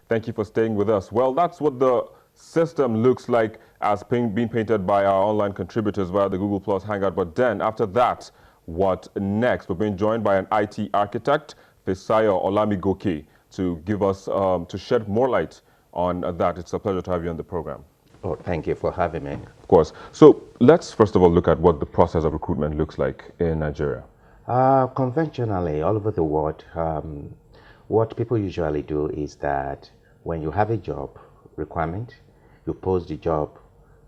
Thank you for staying with us. Well, that's what the system looks like as being painted by our online contributors via the Google Plus Hangout. But then after that, what next? We're being joined by an IT architect, Fisayo Olamigoke, to give us, to shed more light on that. It's a pleasure to have you on the program. Oh, thank you for having me. Of course. So let's first of all look at what the process of recruitment looks like in Nigeria. Conventionally, all over the world, what people usually do is that when you have a job requirement, you post the job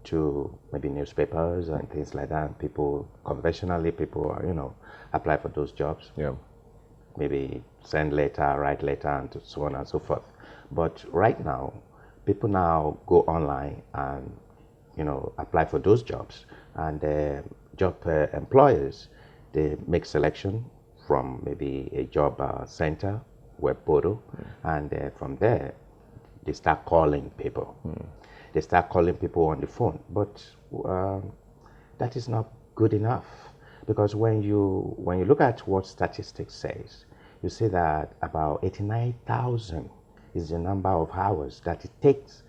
to maybe newspapers and things like that. People, conventionally, people, apply for those jobs. Yeah. Maybe send letter, write letter, and so on and so forth. But right now, people now go online and apply for those jobs, and job employers, they make selection from maybe a job center, web portal, and from there they start calling people. They start calling people on the phone, but that is not good enough, because when you look at what statistics says, you see that about 89,000 is the number of hours that it takes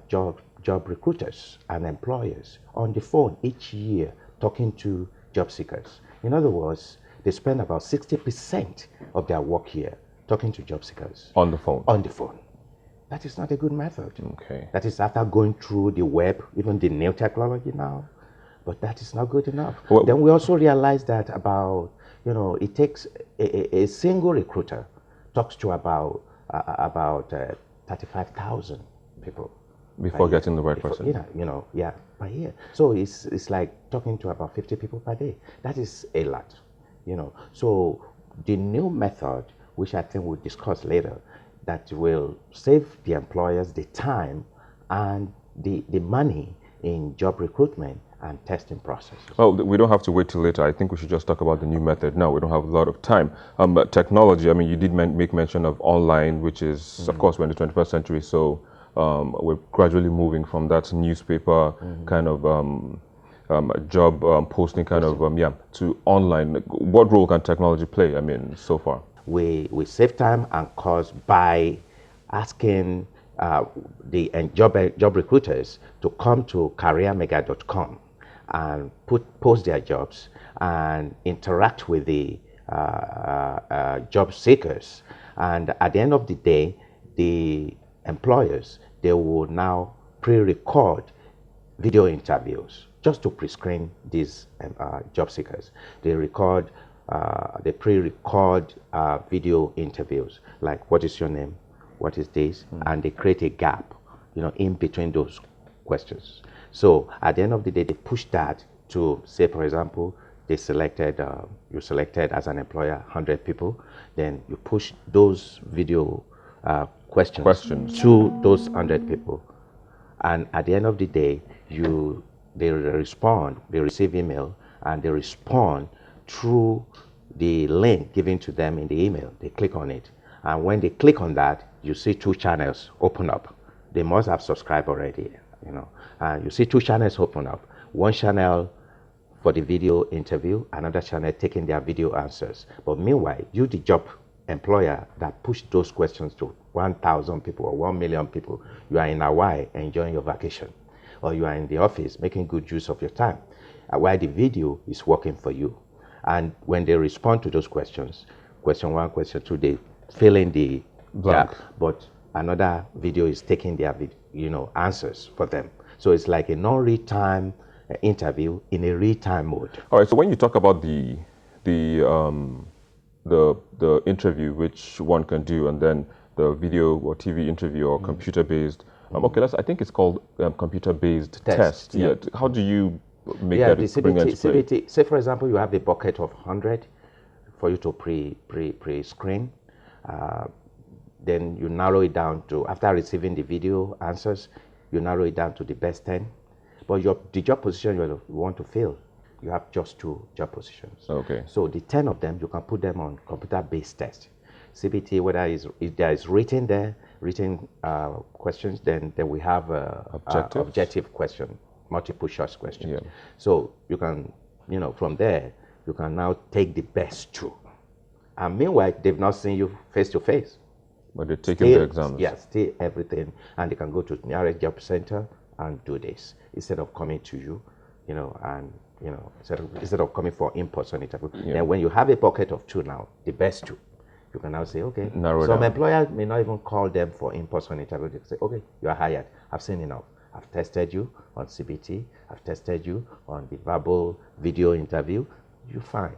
job recruiters and employers on the phone each year talking to job seekers. In other words, they spend about 60% of their work year talking to job seekers. On the phone? On the phone. That is not a good method. Okay. That is after going through the web, even the new technology now. But that is not good enough. Well, then we also realize that about, it takes a single recruiter talks to about 35,000 people. Before getting the right person. Per year. So it's like talking to about 50 people per day. That is a lot, So the new method, which I think we'll discuss later, that will save the employers the time and the money in job recruitment and testing process. Well, we don't have to wait till later. I think we should just talk about the new method now. We don't have a lot of time. But technology, I mean, you did make mention of online, which is, of course, we're in the 21st century, so we're gradually moving from that newspaper kind of job posting kind of, to online. What role can technology play, I mean, so far? We save time and cost by asking the job recruiters to come to careermega.com and post their jobs and interact with the job seekers. And at the end of the day, the employers, they will now pre-record video interviews just to pre-screen these job seekers. They pre-record video interviews, like what is your name, what is this, and they create a gap, in between those questions. So at the end of the day, they push that to, say, for example, you selected as an employer 100 people, then you push those video questions to those 100 people, and at the end of the day, they respond, they receive email, and they respond through the link given to them in the email. They click on it, and when they click on that, you see two channels open up. They must have subscribed already, and you see two channels open up. One channel for the video interview, another channel taking their video answers. But meanwhile, you, the job employer that pushed those questions to 1,000 people or 1 million people, you are in Hawaii enjoying your vacation, or you are in the office making good use of your time, while the video is working for you. And when they respond to those questions, question one, question two, they fill in the blank, but another video is taking their answers for them. So it's like a non-real-time interview in a real-time mode. All right. So when you talk about the interview, which one can do, and then the video or TV interview or computer-based. Okay, I think it's called computer-based test. Yeah. How do you make the CBT, say, for example, you have a bucket of 100 for you to pre-screen. Then you narrow it down to, after receiving the video answers, you narrow it down to the best 10. But the job position you want to fill, you have just 2 job positions. Okay. So the 10 of them, you can put them on computer-based test. CBT, whether if there is written questions, then we have objective question, multiple choice question. Yeah. So you can, from there, you can now take the best 2. And meanwhile, they've not seen you face to face. But they're taking the exams. Yeah, stay everything, and they can go to the nearest job center and do this instead of coming to you, and instead of coming for in-person interview. Yeah. Then when you have a bucket of two now, the best two, you can now say, okay. Narrow Some down. employers may not even call them for in-person interview. They say, okay, you are hired. I've seen enough. I've tested you on CBT. I've tested you on the verbal video interview. You're fine.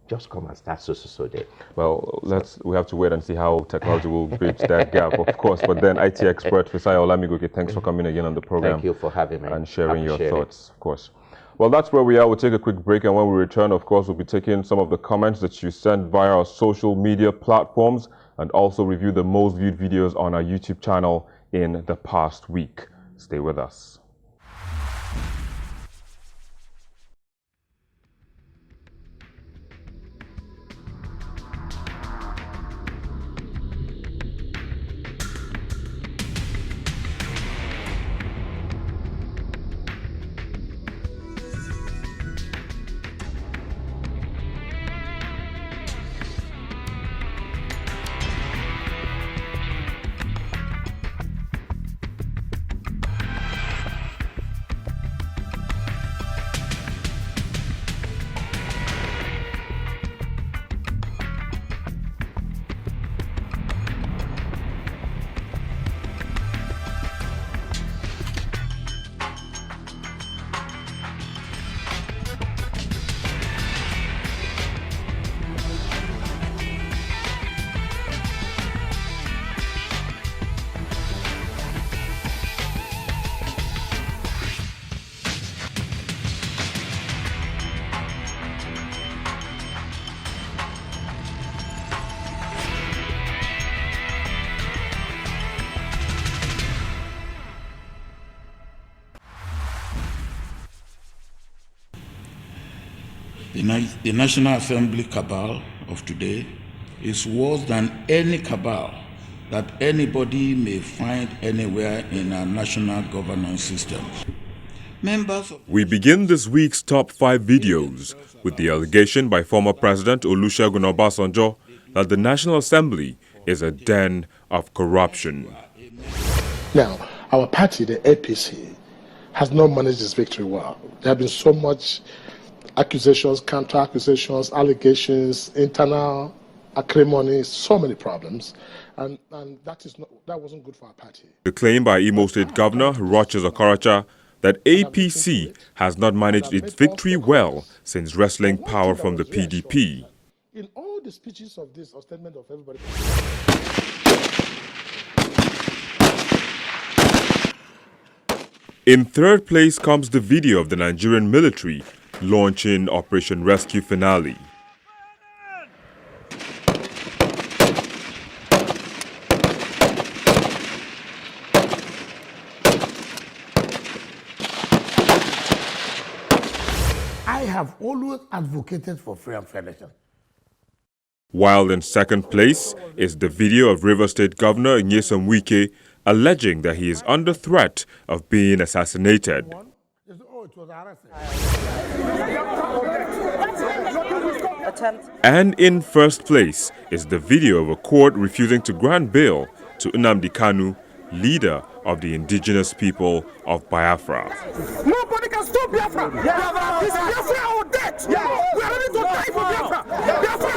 Just come and start so day. Well, we have to wait and see how technology will bridge that gap, of course. But then IT expert Fisayo Olamigoke, thanks for coming again on the program. Thank you for having me. And sharing your thoughts, of course. Well, that's where we are. We'll take a quick break, and when we return, of course, we'll be taking some of the comments that you sent via our social media platforms and also review the most viewed videos on our YouTube channel in the past week. Stay with us. The National Assembly cabal of today is worse than any cabal that anybody may find anywhere in our national governance system. We begin this week's top 5 videos with the allegation by former President Olusegun Obasanjo that the National Assembly is a den of corruption. Now, our party, the APC, has not managed this victory well. There have been so much accusations, counter-accusations, allegations, internal acrimony, so many problems, and that wasn't good for our party. The claim by Imo State Governor Rochas Okorocha that APC has not managed its victory well since wresting power from the PDP. In all the speeches of this, or statement of everybody. In third place comes the video of the Nigerian military launching Operation Rescue Finale. I have always advocated for free and fair elections. While in second place is the video of Rivers State Governor Nyesom Wike alleging that he is under threat of being assassinated. And in first place is the video of a court refusing to grant bail to Nnamdi Kanu, leader of the indigenous people of Biafra. Nobody can stop Biafra. Biafra is Biafra or death. We are ready to die for Biafra. Biafra.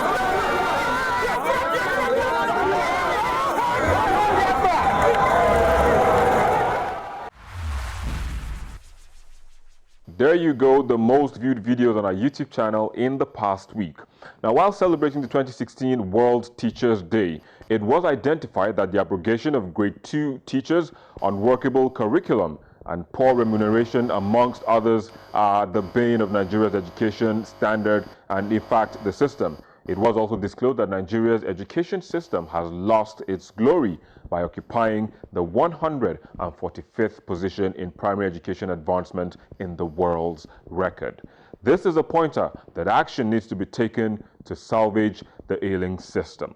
There you go, the most viewed videos on our YouTube channel in the past week. Now, while celebrating the 2016 World Teachers' Day, it was identified that the abrogation of grade 2 teachers, unworkable curriculum, and poor remuneration, amongst others, are the bane of Nigeria's education standard and, in fact, the system. It was also disclosed that Nigeria's education system has lost its glory by occupying the 145th position in primary education advancement in the world's record. This is a pointer that action needs to be taken to salvage the ailing system.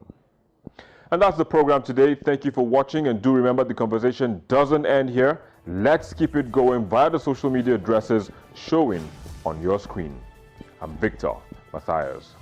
And that's the program today. Thank you for watching, and do remember the conversation doesn't end here. Let's keep it going via the social media addresses showing on your screen. I'm Victor Matthias.